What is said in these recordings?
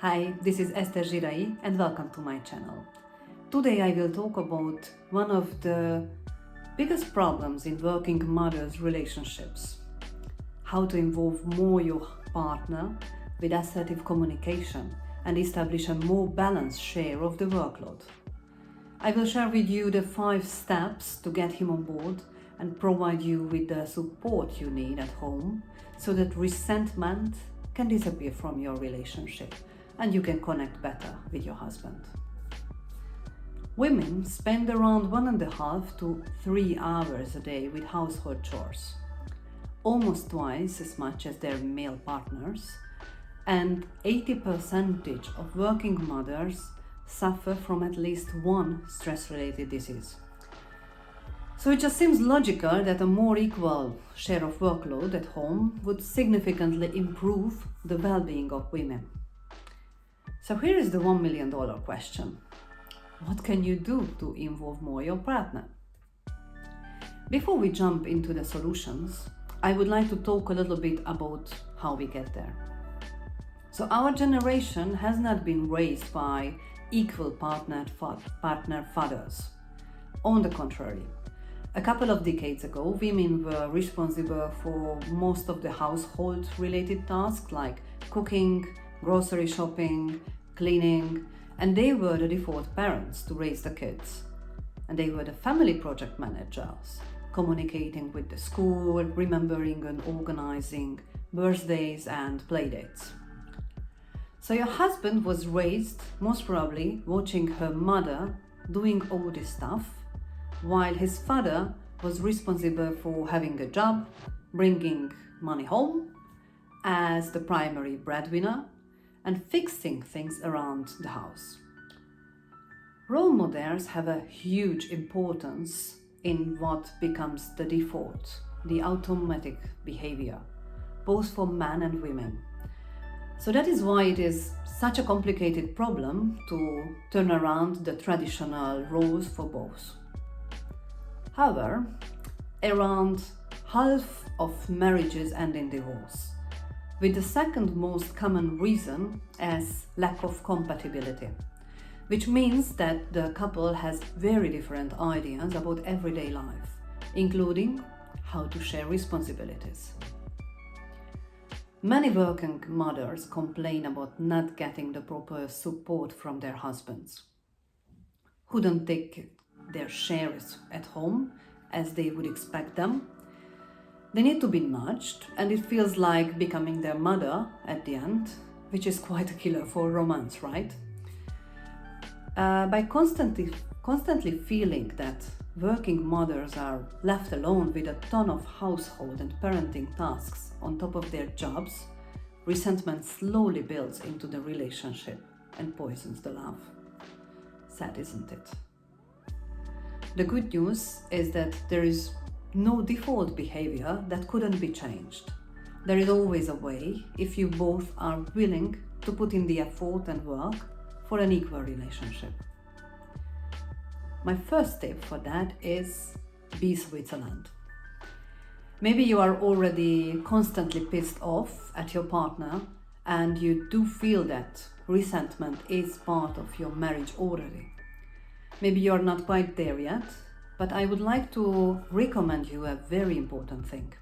Hi, this is Esther Girai and welcome to my channel. Today I will talk about one of the biggest problems in working mothers' relationships. How to involve more your partner with assertive communication and establish a more balanced share of the workload. I will share with you the 5 steps to get him on board and provide you with the support you need at home so that resentment can disappear from your relationship and you can connect better with your husband. Women spend around 1.5 to 3 hours a day with household chores, almost twice as much as their male partners, and 80% of working mothers suffer from at least one stress-related disease. So it just seems logical that a more equal share of workload at home would significantly improve the well-being of women. So here is the $1 million question. What can you do to involve more your partner? Before we jump into the solutions, I would like to talk a little bit about how we get there. So our generation has not been raised by equal partner fathers. On the contrary, a couple of decades ago, women were responsible for most of the household-related tasks like cooking, grocery shopping, cleaning, and they were the default parents to raise the kids. And they were the family project managers, communicating with the school, remembering and organizing birthdays and playdates. So your husband was raised, most probably, watching her mother doing all this stuff, while his father was responsible for having a job, bringing money home as the primary breadwinner, and fixing things around the house. Role models have a huge importance in what becomes the default, the automatic behavior, both for men and women. So that is why it is such a complicated problem to turn around the traditional roles for both. However, around half of marriages end in divorce, with the second most common reason as lack of compatibility, which means that the couple has very different ideas about everyday life, including how to share responsibilities. Many working mothers complain about not getting the proper support from their husbands, who don't take their shares at home as they would expect them. They need to be nudged, and it feels like becoming their mother at the end, which is quite a killer for romance, right? By constantly feeling that working mothers are left alone with a ton of household and parenting tasks on top of their jobs, resentment slowly builds into the relationship and poisons the love. Sad, isn't it? The good news is that there is no default behavior that couldn't be changed. There is always a way if you both are willing to put in the effort and work for an equal relationship. My first tip for that is be Switzerland. Maybe you are already constantly pissed off at your partner and you do feel that resentment is part of your marriage already. Maybe you're not quite there yet, but I would like to recommend you a very important thing.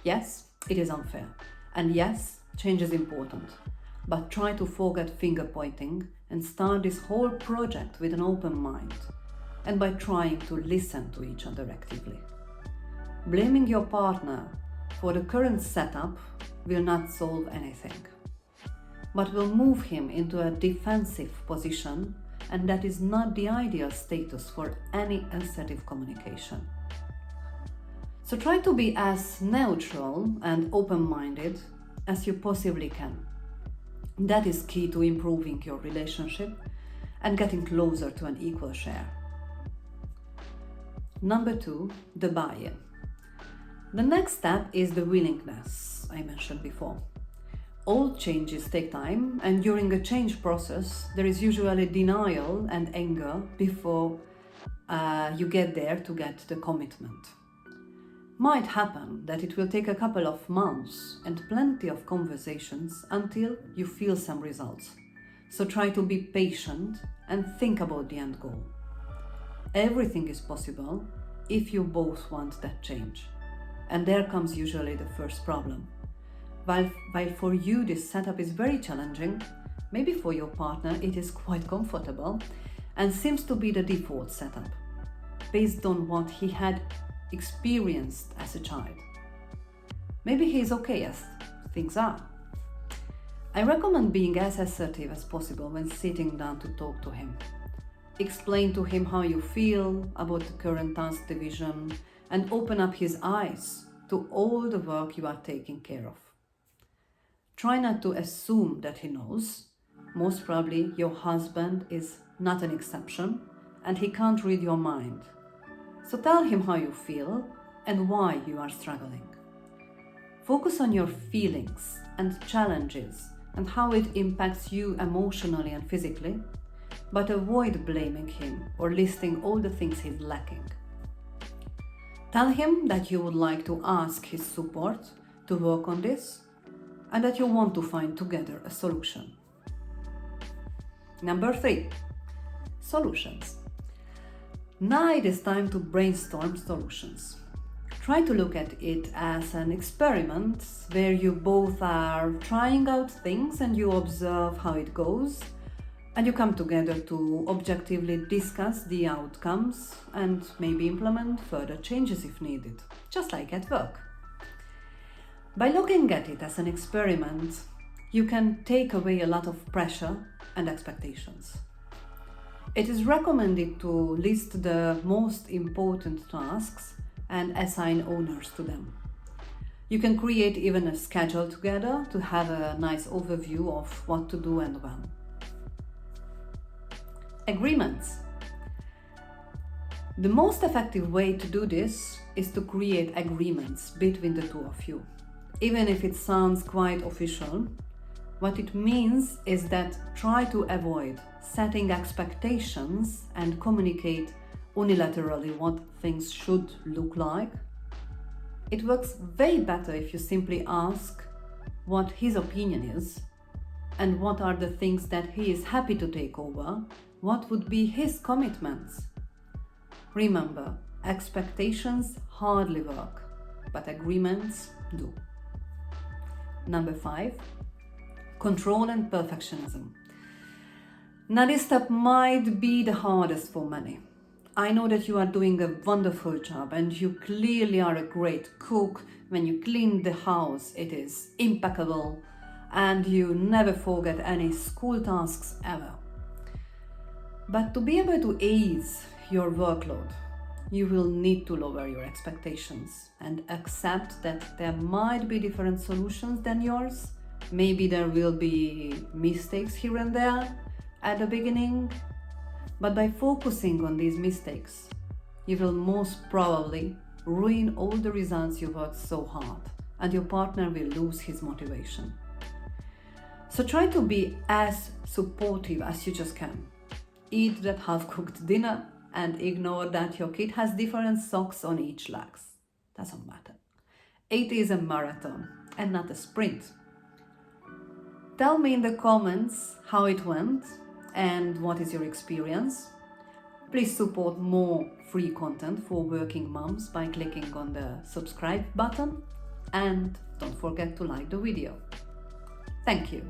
Yes, it is unfair. And yes, change is important. But try to forget finger pointing and start this whole project with an open mind and by trying to listen to each other actively. Blaming your partner for the current setup will not solve anything, but will move him into a defensive position, and that is not the ideal status for any assertive communication. So try to be as neutral and open-minded as you possibly can. That is key to improving your relationship and getting closer to an equal share. Number 2, the buy-in. The next step is the willingness I mentioned before. All changes take time, and during a change process, there is usually denial and anger before you get there to get the commitment. Might happen that it will take a couple of months and plenty of conversations until you feel some results. So try to be patient and think about the end goal. Everything is possible if you both want that change. And there comes usually the first problem. While for you this setup is very challenging, maybe for your partner it is quite comfortable and seems to be the default setup, based on what he had experienced as a child. Maybe he is okay as things are. I recommend being as assertive as possible when sitting down to talk to him. Explain to him how you feel about the current task division and open up his eyes to all the work you are taking care of. Try not to assume that he knows. Most probably your husband is not an exception and he can't read your mind. So tell him how you feel and why you are struggling. Focus on your feelings and challenges and how it impacts you emotionally and physically, but avoid blaming him or listing all the things he's lacking. Tell him that you would like to ask his support to work on this and that you want to find together a solution. Number 3, solutions. Now it is time to brainstorm solutions. Try to look at it as an experiment where you both are trying out things and you observe how it goes, and you come together to objectively discuss the outcomes and maybe implement further changes if needed, just like at work. By looking at it as an experiment, you can take away a lot of pressure and expectations. It is recommended to list the most important tasks and assign owners to them. You can create even a schedule together to have a nice overview of what to do and when. Agreements. The most effective way to do this is to create agreements between the two of you. Even if it sounds quite official, what it means is that try to avoid setting expectations and communicate unilaterally what things should look like. It works way better if you simply ask what his opinion is and what are the things that he is happy to take over, what would be his commitments. Remember, expectations hardly work, but agreements do. Number 5, control and perfectionism. Now this step might be the hardest for many. I know that you are doing a wonderful job and you clearly are a great cook. When you clean the house, it is impeccable and you never forget any school tasks ever. But to be able to ease your workload, you will need to lower your expectations and accept that there might be different solutions than yours. Maybe there will be mistakes here and there at the beginning, but by focusing on these mistakes, you will most probably ruin all the results you worked so hard, and your partner will lose his motivation. So try to be as supportive as you just can. Eat that half-cooked dinner and ignore that your kid has different socks on each leg. Doesn't matter. It is a marathon and not a sprint. Tell me in the comments how it went and what is your experience. Please support more free content for working moms by clicking on the subscribe button and don't forget to like the video. Thank you.